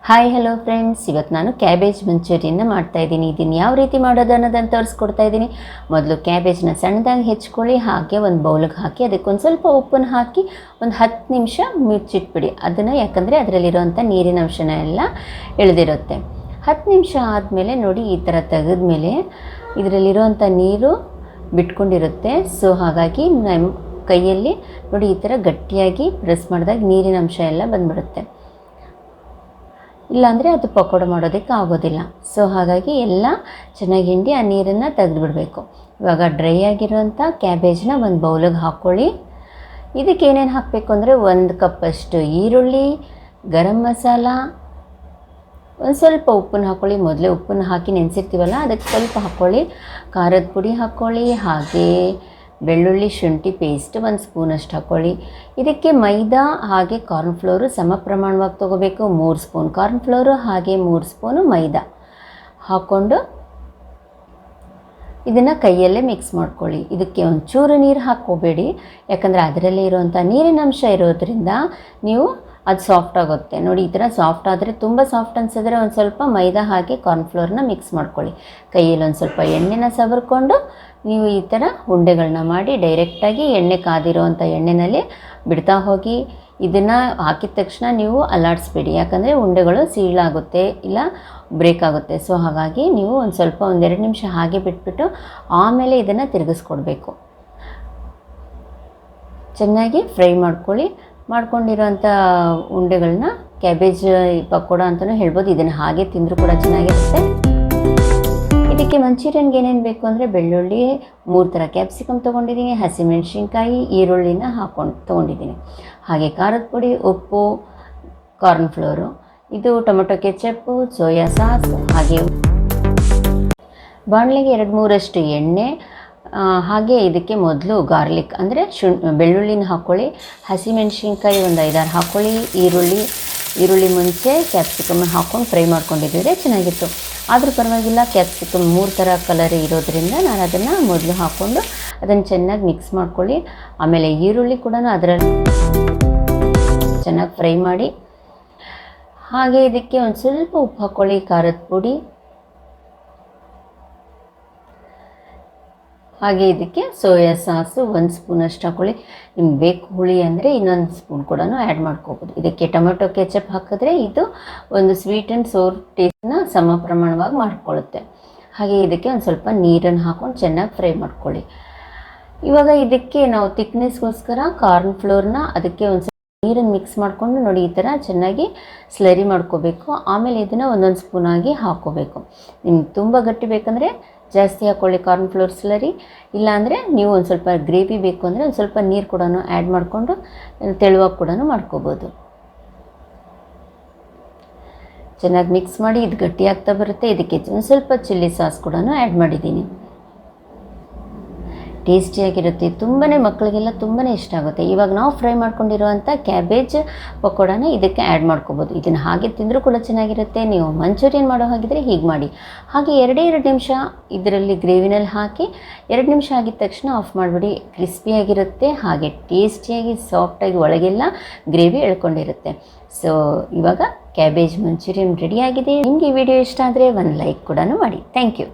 Hi hello friends, ಇವತ್ತು ನಾನು cabbage ಮಂಚೂರಿಯನ್ನ ಮಾಡ್ತಾ ಇದ್ದೀನಿ. ಇದನ್ನು ಯಾವ ರೀತಿ ಮಾಡೋದು ಅನ್ನೋದನ್ನು ತೋರಿಸ್ಕೊಡ್ತಾ ಇದ್ದೀನಿ. ಮೊದಲು ಕ್ಯಾಬೇಜ್ನ ಸಣ್ಣದಾಗಿ ಹೆಚ್ಕೊಳ್ಳಿ, ಹಾಗೆ ಒಂದು ಬೌಲಿಗೆ ಹಾಕಿ ಅದಕ್ಕೊಂದು ಸ್ವಲ್ಪ ಉಪ್ಪನ್ನು ಹಾಕಿ ಒಂದು 10 ನಿಮಿಷ ಮುಚ್ಚಿಟ್ಬಿಡಿ ಅದನ್ನು. ಯಾಕಂದರೆ ಅದರಲ್ಲಿರೋವಂಥ ನೀರಿನ ಅಂಶನ ಎಲ್ಲ ಇಳಿದಿರುತ್ತೆ. 10 ನಿಮಿಷ ಆದಮೇಲೆ ನೋಡಿ, ಈ ಥರ ತೆಗೆದ್ಮೇಲೆ ಇದರಲ್ಲಿರೋವಂಥ ನೀರು ಬಿಟ್ಕೊಂಡಿರುತ್ತೆ. ಸೊ ಹಾಗಾಗಿ ನಮ್ಮ ಕೈಯಲ್ಲಿ ನೋಡಿ ಈ ಥರ ಗಟ್ಟಿಯಾಗಿ ಪ್ರೆಸ್ ಮಾಡಿದಾಗ ನೀರಿನ ಅಂಶ ಎಲ್ಲ ಬಂದ್ಬಿಡುತ್ತೆ. ಇಲ್ಲಾಂದರೆ ಅದು ಪಕೋಡ ಮಾಡೋದಕ್ಕೆ ಆಗೋದಿಲ್ಲ. ಸೊ ಹಾಗಾಗಿ ಎಲ್ಲ ಚೆನ್ನಾಗಿ ಹಿಂಡಿ ಆ ನೀರನ್ನು ತೆಗೆದುಬಿಡಬೇಕು. ಇವಾಗ ಡ್ರೈ ಆಗಿರೋಂಥ ಕ್ಯಾಬೇಜ್ನ ಒಂದು ಬೌಲಿಗೆ ಹಾಕ್ಕೊಳ್ಳಿ. ಇದಕ್ಕೆ ಏನೇನು ಹಾಕಬೇಕು ಅಂದರೆ 1 ಕಪ್ಪಷ್ಟು ಈರುಳ್ಳಿ, ಗರಂ ಮಸಾಲ, ಒಂದು ಸ್ವಲ್ಪ ಉಪ್ಪನ್ನು ಹಾಕ್ಕೊಳ್ಳಿ. ಮೊದಲೇ ಉಪ್ಪನ್ನು ಹಾಕಿ ನೆನೆಸಿರ್ತೀವಲ್ಲ, ಅದಕ್ಕೆ ಸ್ವಲ್ಪ ಹಾಕ್ಕೊಳ್ಳಿ. ಖಾರದ ಪುಡಿ ಹಾಕ್ಕೊಳ್ಳಿ, ಹಾಗೆ ಬೆಳ್ಳುಳ್ಳಿ ಶುಂಠಿ ಪೇಸ್ಟ್ 1 ಸ್ಪೂನಷ್ಟು ಹಾಕ್ಕೊಳ್ಳಿ. ಇದಕ್ಕೆ ಮೈದಾ ಹಾಗೆ ಕಾರ್ನ್ಫ್ಲೋರು ಸಮ ಪ್ರಮಾಣವಾಗಿ ತೊಗೋಬೇಕು. 3 ಸ್ಪೂನ್ ಕಾರ್ನ್ಫ್ಲೋರು ಹಾಗೆ 3 ಸ್ಪೂನು ಮೈದಾ ಹಾಕ್ಕೊಂಡು ಇದನ್ನು ಕೈಯಲ್ಲೇ ಮಿಕ್ಸ್ ಮಾಡ್ಕೊಳ್ಳಿ. ಇದಕ್ಕೆ ಒಂಚೂರು ನೀರು ಹಾಕ್ಕೋಬೇಡಿ, ಯಾಕಂದರೆ ಅದರಲ್ಲೇ ಇರುವಂಥ ನೀರಿನ ಅಂಶ ಇರೋದ್ರಿಂದ ನೀವು ಅದು ಸಾಫ್ಟ್ ಆಗುತ್ತೆ. ನೋಡಿ, ಈ ಥರ ಸಾಫ್ಟ್ ಆದರೆ, ತುಂಬ ಸಾಫ್ಟ್ ಅನಿಸಿದ್ರೆ ಒಂದು ಸ್ವಲ್ಪ ಮೈದಾ ಹಾಗೆ ಕಾರ್ನ್ಫ್ಲೋರ್ನ ಮಿಕ್ಸ್ ಮಾಡ್ಕೊಳ್ಳಿ. ಕೈಯಲ್ಲಿ ಒಂದು ಸ್ವಲ್ಪ ಎಣ್ಣೆನ ಸವರ್ಕೊಂಡು ನೀವು ಈ ಥರ ಉಂಡೆಗಳನ್ನ ಮಾಡಿ ಡೈರೆಕ್ಟಾಗಿ ಎಣ್ಣೆ ಕಾದಿರೋವಂಥ ಎಣ್ಣೆಯಲ್ಲಿ ಬಿಡ್ತಾ ಹೋಗಿ. ಇದನ್ನು ಹಾಕಿದ ತಕ್ಷಣ ನೀವು ಅಲ್ಲಾಡಿಸ್ಬೇಡಿ, ಯಾಕಂದರೆ ಉಂಡೆಗಳು ಸೀಳಾಗುತ್ತೆ ಇಲ್ಲ ಬ್ರೇಕ್ ಆಗುತ್ತೆ. ಸೊ ಹಾಗಾಗಿ ನೀವು ಒಂದು ಸ್ವಲ್ಪ 1-2 ನಿಮಿಷ ಹಾಗೆ ಬಿಟ್ಬಿಟ್ಟು ಆಮೇಲೆ ಇದನ್ನು ತಿರುಗಿಸ್ಕೊಡ್ಬೇಕು. ಚೆನ್ನಾಗಿ ಫ್ರೈ ಮಾಡ್ಕೊಳ್ಳಿ. ಮಾಡ್ಕೊಂಡಿರೋಂಥ ಉಂಡೆಗಳನ್ನ ಕ್ಯಾಬೇಜ್ ಪಕೋಡ ಅಂತಲೂ ಹೇಳ್ಬೋದು. ಇದನ್ನು ಹಾಗೆ ತಿಂದರೂ ಕೂಡ ಚೆನ್ನಾಗಿರುತ್ತೆ. ಇದಕ್ಕೆ ಮಂಚೂರಿಯನ್ಗೆ ಏನೇನು ಬೇಕು ಅಂದರೆ ಬೆಳ್ಳುಳ್ಳಿ, 3 ಥರ ಕ್ಯಾಪ್ಸಿಕಮ್ ತೊಗೊಂಡಿದ್ದೀನಿ, ಹಸಿಮೆಣಸಿನ್ಕಾಯಿ, ಈರುಳ್ಳಿನ ತೊಗೊಂಡಿದ್ದೀನಿ, ಹಾಗೆ ಖಾರದ ಪುಡಿ, ಉಪ್ಪು, ಕಾರ್ನ್ಫ್ಲೋರು, ಇದು ಟೊಮೆಟೊ ಕೆಚಪ್ಪು, ಸೋಯಾ ಸಾಸ್, ಹಾಗೆ ಬಾಣಲೆಗೆ 2-3 ಎಣ್ಣೆ, ಹಾಗೆ ಇದಕ್ಕೆ ಮೊದಲು ಗಾರ್ಲಿಕ್ ಅಂದರೆ ಬೆಳ್ಳುಳ್ಳಿನ ಹಾಕ್ಕೊಳ್ಳಿ. ಹಸಿಮೆಣಸಿನ್ಕಾಯಿ ಒಂದು 5-6 ಹಾಕ್ಕೊಳ್ಳಿ. ಈರುಳ್ಳಿ ಮುಂಚೆ ಕ್ಯಾಪ್ಸಿಕಮ್ ಹಾಕ್ಕೊಂಡು ಫ್ರೈ ಮಾಡ್ಕೊಂಡಿದ್ದರೆ ಚೆನ್ನಾಗಿತ್ತು. ಆದರೂ ಪರವಾಗಿಲ್ಲ, ಕ್ಯಾಪ್ಸಿಕಮ್ 3 ಥರ ಕಲರ್ ಇರೋದ್ರಿಂದ ನಾನು ಅದನ್ನು ಮೊದಲು ಹಾಕ್ಕೊಂಡು ಅದನ್ನು ಚೆನ್ನಾಗಿ ಮಿಕ್ಸ್ ಮಾಡ್ಕೊಳ್ಳಿ. ಆಮೇಲೆ ಈರುಳ್ಳಿ ಕೂಡ ಅದರಲ್ಲಿ ಚೆನ್ನಾಗಿ ಫ್ರೈ ಮಾಡಿ. ಹಾಗೆ ಇದಕ್ಕೆ ಒಂದು ಸ್ವಲ್ಪ ಉಪ್ಪು ಹಾಕ್ಕೊಳ್ಳಿ, ಖಾರದ ಪುಡಿ, ಹಾಗೆ ಇದಕ್ಕೆ ಸೋಯಾ ಸಾಸು 1 ಸ್ಪೂನಷ್ಟು ಹಾಕ್ಕೊಳ್ಳಿ. ನಿಮ್ಗೆ ಬೇಕು ಹುಳಿ ಅಂದರೆ ಇನ್ನೊಂದು ಸ್ಪೂನ್ ಕೂಡ ಆ್ಯಡ್ ಮಾಡ್ಕೋಬೋದು. ಇದಕ್ಕೆ ಟೊಮೆಟೊ ಕೆಚಪ್ ಹಾಕಿದ್ರೆ ಇದು ಒಂದು ಸ್ವೀಟ್ ಆ್ಯಂಡ್ ಸೋರ್ ಟೇಸ್ಟ್ನ ಸಮ ಪ್ರಮಾಣವಾಗಿ ಮಾಡ್ಕೊಳ್ಳುತ್ತೆ. ಹಾಗೆ ಇದಕ್ಕೆ ಒಂದು ಸ್ವಲ್ಪ ನೀರನ್ನು ಹಾಕ್ಕೊಂಡು ಚೆನ್ನಾಗಿ ಫ್ರೈ ಮಾಡ್ಕೊಳ್ಳಿ. ಇವಾಗ ಇದಕ್ಕೆ ನಾವು ತಿಕ್ನೆಸ್ಗೋಸ್ಕರ ಕಾರ್ನ್ಫ್ಲೋರ್ನ ಅದಕ್ಕೆ ಒಂದು ಸ್ವಲ್ಪ ನೀರನ್ನು ಮಿಕ್ಸ್ ಮಾಡಿಕೊಂಡು ನೋಡಿ ಈ ಥರ ಚೆನ್ನಾಗಿ ಸ್ಲರಿ ಮಾಡ್ಕೋಬೇಕು. ಆಮೇಲೆ ಇದನ್ನು 1 ಸ್ಪೂನಾಗಿ ಹಾಕ್ಕೋಬೇಕು. ನಿಮ್ಗೆ ತುಂಬ ಗಟ್ಟಿ ಬೇಕಂದರೆ ಜಾಸ್ತಿ ಹಾಕ್ಕೊಳ್ಳಿ ಕಾರ್ನ್ಫ್ಲೋರ್ ಸ್ಲರಿ, ಇಲ್ಲಾಂದರೆ ನೀವು ಒಂದು ಸ್ವಲ್ಪ ಗ್ರೇವಿ ಬೇಕು ಅಂದರೆ ಒಂದು ಸ್ವಲ್ಪ ನೀರು ಕೂಡ ಆ್ಯಡ್ ಮಾಡಿಕೊಂಡು ತೆಳುವಾಗಿ ಕೂಡ ಮಾಡ್ಕೋಬೋದು. ಚೆನ್ನಾಗಿ ಮಿಕ್ಸ್ ಮಾಡಿ ಇದು ಗಟ್ಟಿಯಾಗ್ತಾ ಬರುತ್ತೆ. ಇದಕ್ಕೆ ಒಂದು ಸ್ವಲ್ಪ ಚಿಲ್ಲಿ ಸಾಸ್ ಕೂಡ ಆ್ಯಡ್ ಮಾಡಿದ್ದೀನಿ. ಟೇಸ್ಟಿಯಾಗಿರುತ್ತೆ, ತುಂಬಾ ಮಕ್ಕಳಿಗೆಲ್ಲ ತುಂಬಾ ಇಷ್ಟ ಆಗುತ್ತೆ. ಇವಾಗ ನಾವು ಫ್ರೈ ಮಾಡ್ಕೊಂಡಿರುವಂಥ ಕ್ಯಾಬೇಜ್ ಪಕೋಡನ ಇದಕ್ಕೆ ಆ್ಯಡ್ ಮಾಡ್ಕೋಬೋದು. ಇದನ್ನು ಹಾಗೆ ತಿಂದರೂ ಕೂಡ ಚೆನ್ನಾಗಿರುತ್ತೆ. ನೀವು ಮಂಚೂರಿಯನ್ ಮಾಡೋ ಹಾಗಿದ್ರೆ ಹೀಗೆ ಮಾಡಿ. ಹಾಗೆ 2 ನಿಮಿಷ ಇದರಲ್ಲಿ ಗ್ರೇವಿನಲ್ಲಿ ಹಾಕಿ 2 ನಿಮಿಷ ಆಗಿದ ತಕ್ಷಣ ಆಫ್ ಮಾಡಿಬಿಡಿ. ಕ್ರಿಸ್ಪಿಯಾಗಿರುತ್ತೆ, ಹಾಗೆ ಟೇಸ್ಟಿಯಾಗಿ ಸಾಫ್ಟಾಗಿ ಒಳಗೆಲ್ಲ ಗ್ರೇವಿ ಎಳ್ಕೊಂಡಿರುತ್ತೆ. ಸೊ ಇವಾಗ ಕ್ಯಾಬೇಜ್ ಮಂಚೂರಿಯನ್ ರೆಡಿಯಾಗಿದೆ. ನಿಮಗೆ ಈ ವಿಡಿಯೋ ಇಷ್ಟ ಆದರೆ ಒಂದು ಲೈಕ್ ಕೂಡ ಮಾಡಿ. Thank you.